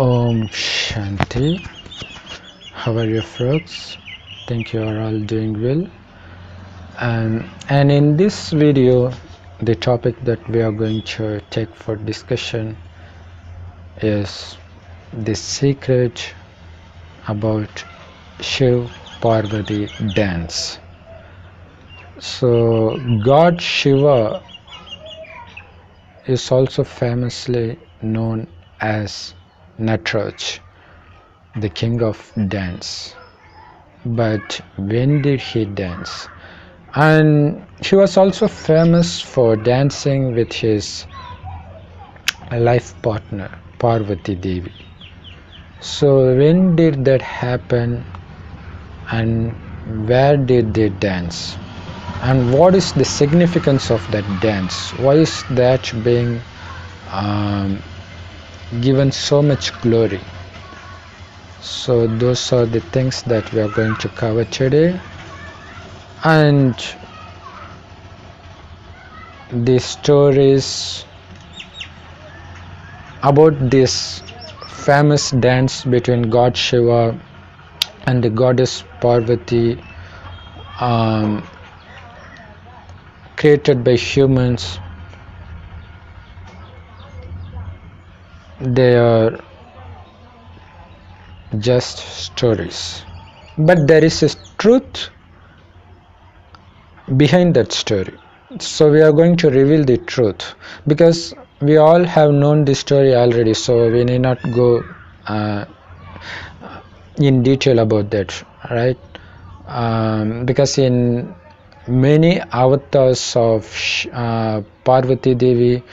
Om Shanti. How are you, folks? Think you are all doing well. And in this video, the topic that we are going to take for discussion is the secret about Shiv Parvati dance. So, God Shiva is also famously known as Natraj, the king of dance. But when did he dance? And he was also famous for dancing with his life partner Parvati Devi. So when did that happen, and where did they dance, and what is the significance of that dance? Why is that being given so much glory? So those are the things that we are going to cover today. And the stories about this famous dance between God Shiva and the goddess Parvati, created by humans, they are just stories, but there is a truth behind that story. So we are going to reveal the truth, because we all have known the story already, so we need not go in detail about that, right? Because in many avatars of Parvati Devi,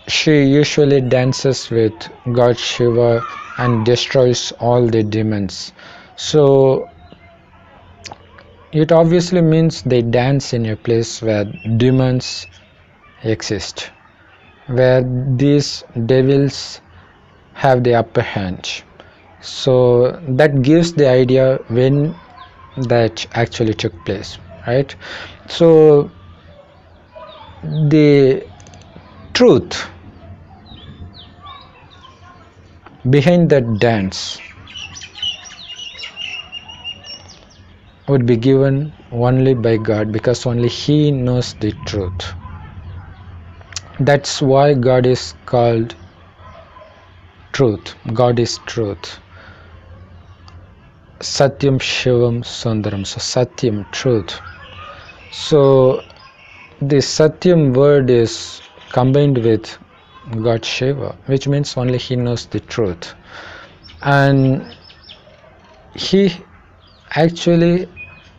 she usually dances with God Shiva and destroys all the demons. So it obviously means they dance in a place where demons exist, where these devils have the upper hand. So that gives the idea when that actually took place, right? So the truth behind that dance would be given only by God, because only He knows the truth. That's why God is called truth. God is truth. Satyam Shivam Sundaram. So Satyam, truth. So the Satyam word is combined with God Shiva, which means only He knows the truth. And He actually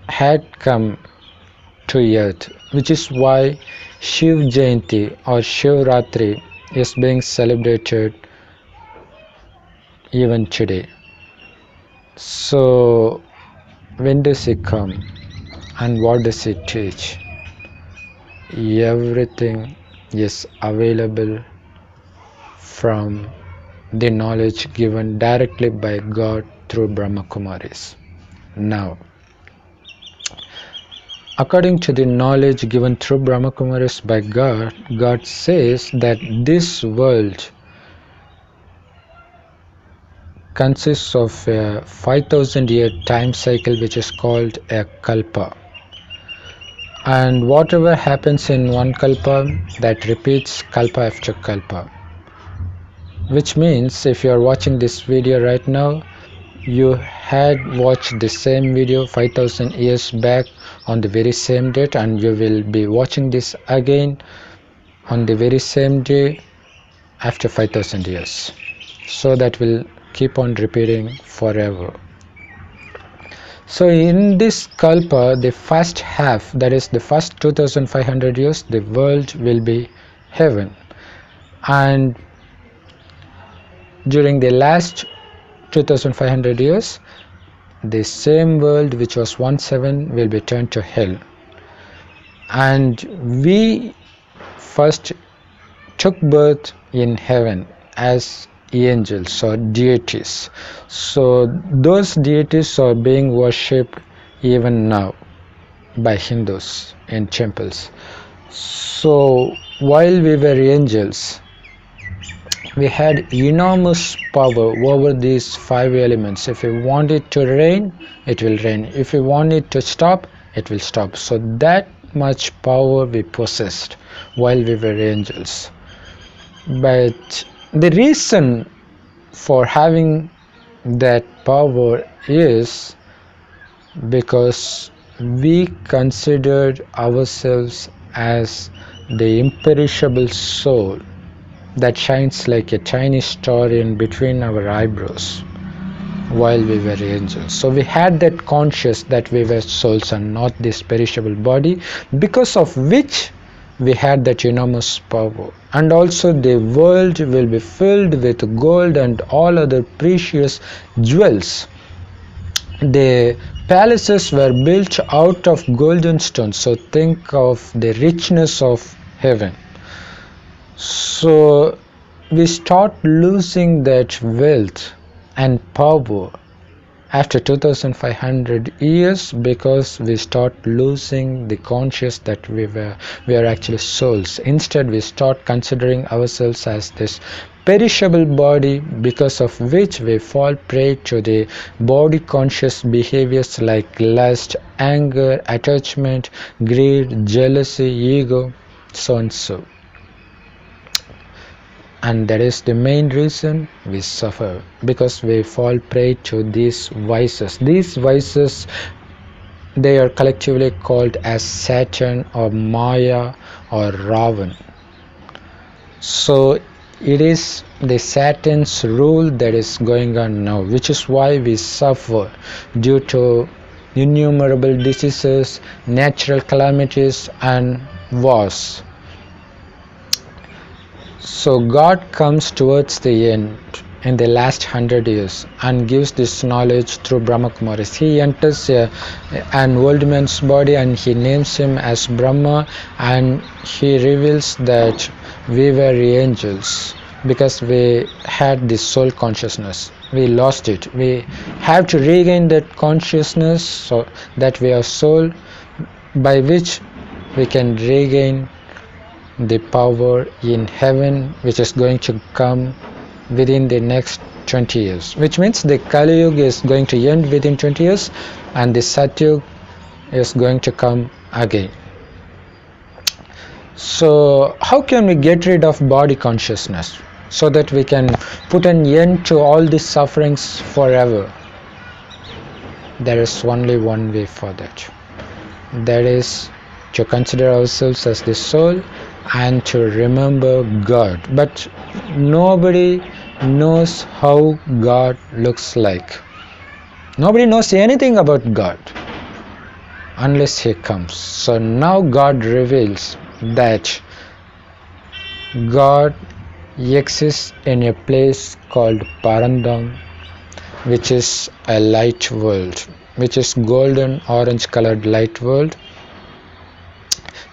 had come to earth, which is why Shiv Jayanti or Shiv Ratri is being celebrated even today. So when does He come and what does He teach? Everything is available from the knowledge given directly by God through Brahmakumaris. Now, according to the knowledge given through Brahmakumaris by God, God says that this world consists of a 5,000-year time cycle, which is called a kalpa. And whatever happens in one kalpa, that repeats kalpa after kalpa. Which means if you are watching this video right now, you had watched the same video 5,000 years back on the very same date, and you will be watching this again on the very same day after 5,000 years. So that will keep on repeating forever. So in this kalpa, the first half, that is the first 2,500 years, the world will be heaven. And during the last 2,500 years, the same world which was once heaven will be turned to hell. And we first took birth in heaven as angels or deities. So those deities are being worshipped even now by Hindus in temples. So while we were angels, we had enormous power over these five elements. If we want it to rain, it will rain. If we want it to stop, it will stop. So that much power we possessed while we were angels. But the reason for having that power is because we considered ourselves as the imperishable soul that shines like a tiny star in between our eyebrows while we were angels. So we had that conscious that we were souls and not this perishable body, because of which we had that enormous power. And also the world will be filled with gold and all other precious jewels. The palaces were built out of golden stones, so think of the richness of heaven. So we start losing that wealth and power after 2500 years, because we start losing the conscious that we are actually souls. Instead we start considering ourselves as this perishable body, because of which we fall prey to the body conscious behaviors like lust, anger, attachment, greed, jealousy, ego, so and so. And that is the main reason we suffer, because we fall prey to these vices. These vices, they are collectively called as Satan or Maya or Ravan. So it is the Satan's rule that is going on now, which is why we suffer due to innumerable diseases, natural calamities and wars. So God comes towards the end in the last 100 years and gives this knowledge through Brahmakumaris. He enters an old man's body and he names him as Brahma, and he reveals that we were angels because we had this soul consciousness. We lost it. We have to regain that consciousness so that we are soul, by which we can regain the power in heaven, which is going to come within the next 20 years, which means the Kali Yuga is going to end within 20 years and the Satyug is going to come again. So how can we get rid of body consciousness so that we can put an end to all these sufferings forever? There is only one way for that. That is to consider ourselves as the soul and to remember God. But nobody knows how God looks like. Nobody knows anything about God unless He comes. So now God reveals that God exists in a place called Parandam, which is a light world, which is golden orange colored light world.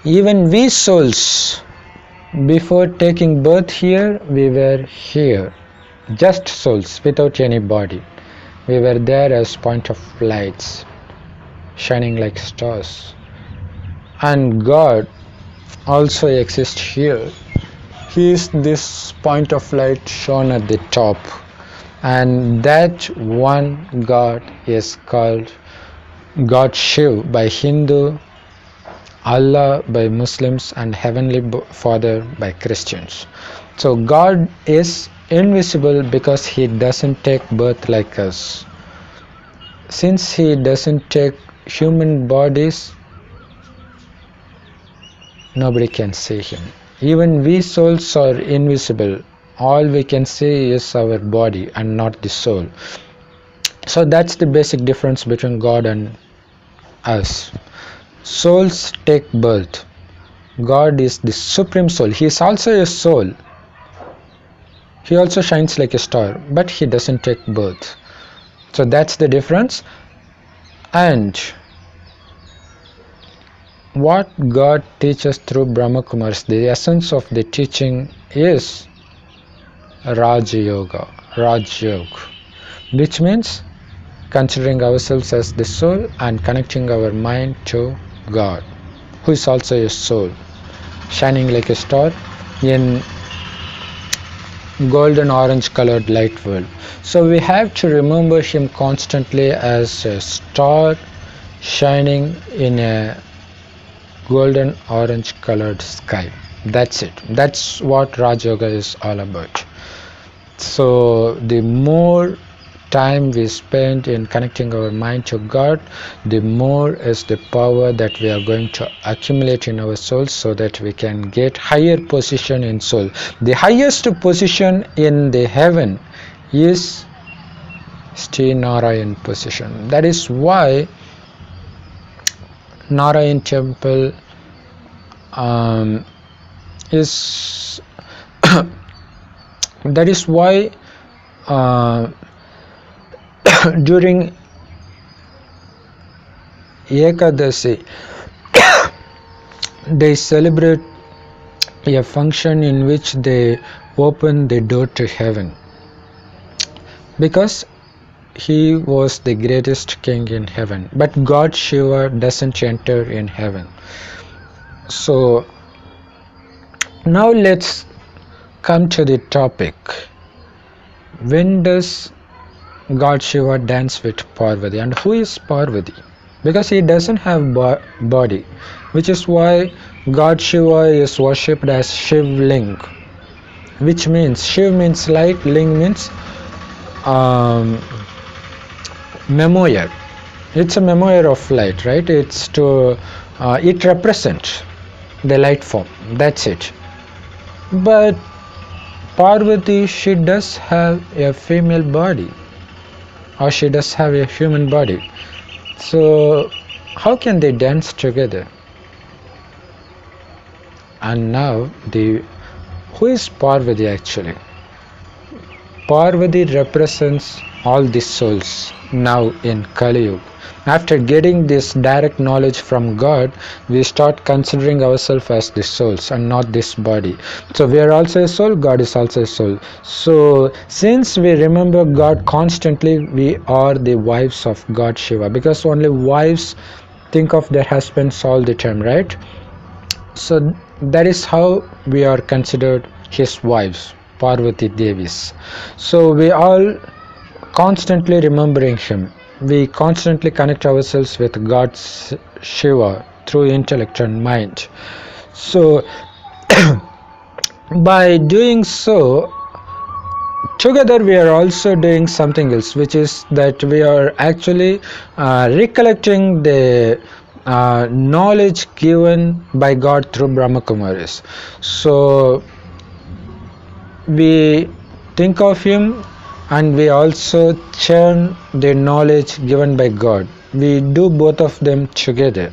Even we souls, before taking birth here, we were here, just souls without any body. We were there as point of lights, shining like stars. And God also exists here. He is this point of light shown at the top, and that one God is called God Shiva by Hindu, Allah by Muslims, and Heavenly Father by Christians. So God is invisible because He doesn't take birth like us. Since He doesn't take human bodies, nobody can see Him. Even we souls are invisible. All we can see is our body and not the soul. So that's the basic difference between God and us. Souls take birth. God is the supreme soul. He is also a soul. He also shines like a star, but He doesn't take birth. So that's the difference. And what God teaches through Brahmakumaris, the essence of the teaching is Raja Yoga, Raj Yoga, which means considering ourselves as the soul and connecting our mind to God, who is also a soul, shining like a star in golden orange colored light world. So we have to remember him constantly as a star shining in a golden orange colored sky. That's it. That's what Raj Yoga is all about. So the more time we spend in connecting our mind to God, the more is the power that we are going to accumulate in our soul, so that we can get higher position in soul. The highest position in the heaven is Sri Narayan position. That is why Narayan temple is that is why during Ekadasi they celebrate a function in which they open the door to heaven, because he was the greatest king in heaven, but God Shiva doesn't enter in heaven. So now let's come to the topic. When does God Shiva dance with Parvati, and who is Parvati? Because he doesn't have body, which is why God Shiva is worshipped as Shiv Ling, which means Shiv means light, Ling means memoir. It's a memoir of light, right? It's to it represents the light form. That's it. But Parvati, she does have a female body, or she does have a human body. So how can they dance together? And now who is Parvati actually? Parvati represents all the souls now in Kali Yuga. After getting this direct knowledge from God, we start considering ourselves as the souls and not this body. So we are also a soul, God is also a soul. So since we remember God constantly, we are the wives of God Shiva, because only wives think of their husbands all the time, right? So that is how we are considered his wives, Parvati Devis. So we all constantly remembering him. We constantly connect ourselves with God Shiva through intellect and mind. So by doing so, together we are also doing something else, which is that we are actually recollecting the knowledge given by God through Brahmakumaris. So we think of him, and we also churn the knowledge given by God. We do both of them together.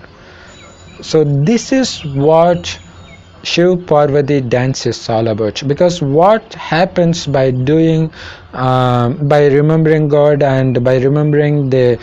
So this is what Shiv Parvati dance is all about, because what happens by doing by remembering God and by remembering the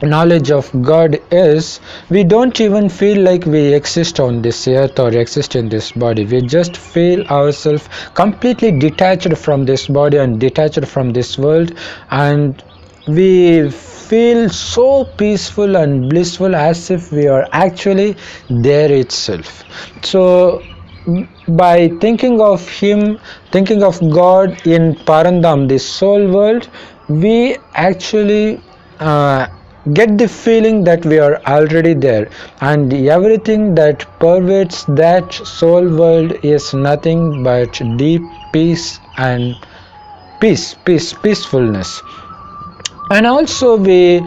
knowledge of God is, we don't even feel like we exist on this earth or exist in this body. We just feel ourselves completely detached from this body and detached from this world, and we feel so peaceful and blissful, as if we are actually there itself. So by thinking of him, thinking of God in Parandam, the soul world, we actually get the feeling that we are already there, and everything that pervades that soul world is nothing but deep peace and peacefulness. And also we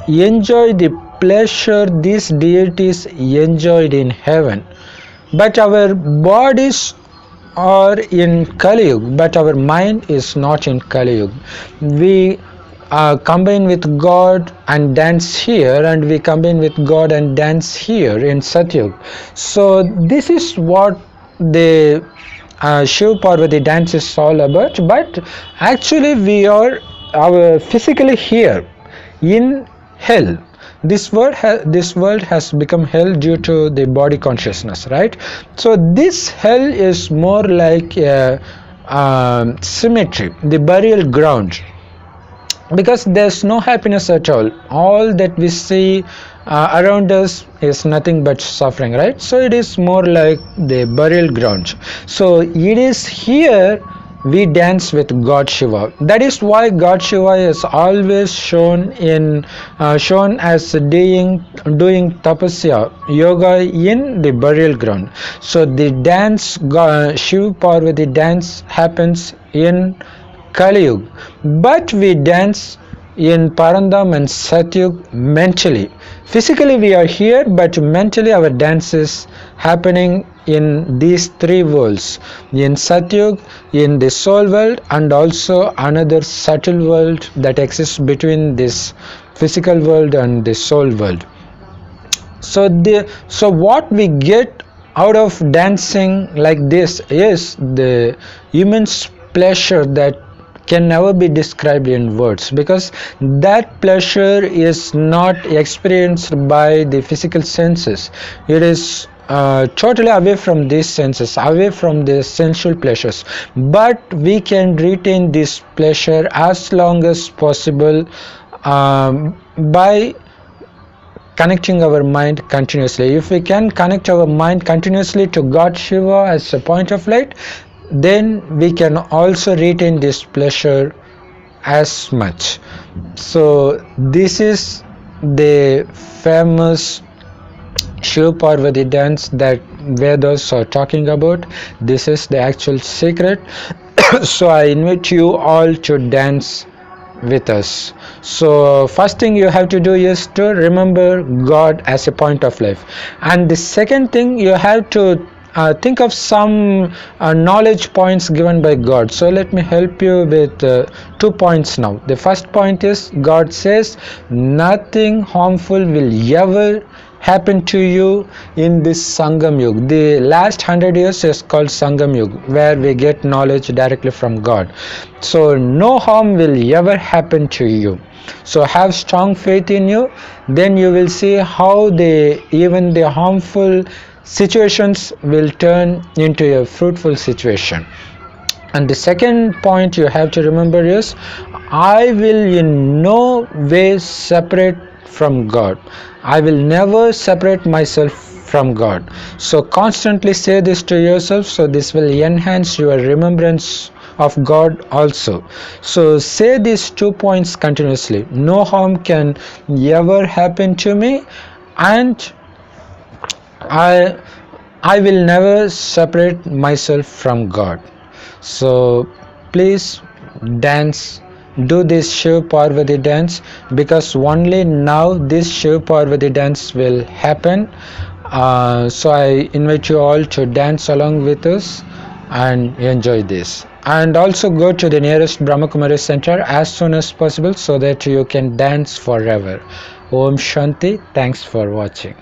enjoy the pleasure these deities enjoyed in heaven, but our bodies are in Kali Yuga, but our mind is not in Kali Yuga. We combine with God and dance here, and we combine with God and dance here in Satyug. So this is what the Shiv Parvati dance is all about. But actually we are physically here in hell. This world has become hell due to the body consciousness, right? So this hell is more like a cemetery, the burial ground, because there's no happiness at all. All that we see around us is nothing but suffering, right? So it is more like the burial ground. So it is here we dance with God Shiva. That is why God Shiva is always shown as doing tapasya yoga in the burial ground. So the dance, Shiv Parvati dance happens in Kali Yuga, but we dance in Parandam and Satyug mentally. Physically we are here, but mentally our dance is happening in these three worlds, in Satyug, in the soul world, and also another subtle world that exists between this physical world and the soul world. So what we get out of dancing like this is the immense pleasure that can never be described in words, because that pleasure is not experienced by the physical senses. It is totally away from these senses, away from the sensual pleasures, but we can retain this pleasure as long as possible by connecting our mind continuously. If we can connect our mind continuously to God Shiva as a point of light, then we can also retain this pleasure as much. So this is the famous Shiv Parvati dance that Vedas are talking about. This is the actual secret. So I invite you all to dance with us. So first thing you have to do is to remember God as a point of life, and the second thing you have to think of some knowledge points given by God. So let me help you with 2 points now. The first point is, God says nothing harmful will ever happen to you in this Sangam Yuga. The last 100 years is called Sangam Yuga, where we get knowledge directly from God. So no harm will ever happen to you. So have strong faith in you, then you will see how even the harmful situations will turn into a fruitful situation. And the second point you have to remember is, I will in no way separate from God. I will never separate myself from God. So constantly say this to yourself, so this will enhance your remembrance of God also. So say these 2 points continuously. No harm can ever happen to me, and I will never separate myself from God. So please dance, do this Shiv Parvati dance, because only now this Shiv Parvati dance will happen. So I invite you all to dance along with us and enjoy this. And also go to the nearest Brahmakumaris center as soon as possible so that you can dance forever. Om Shanti. Thanks for watching.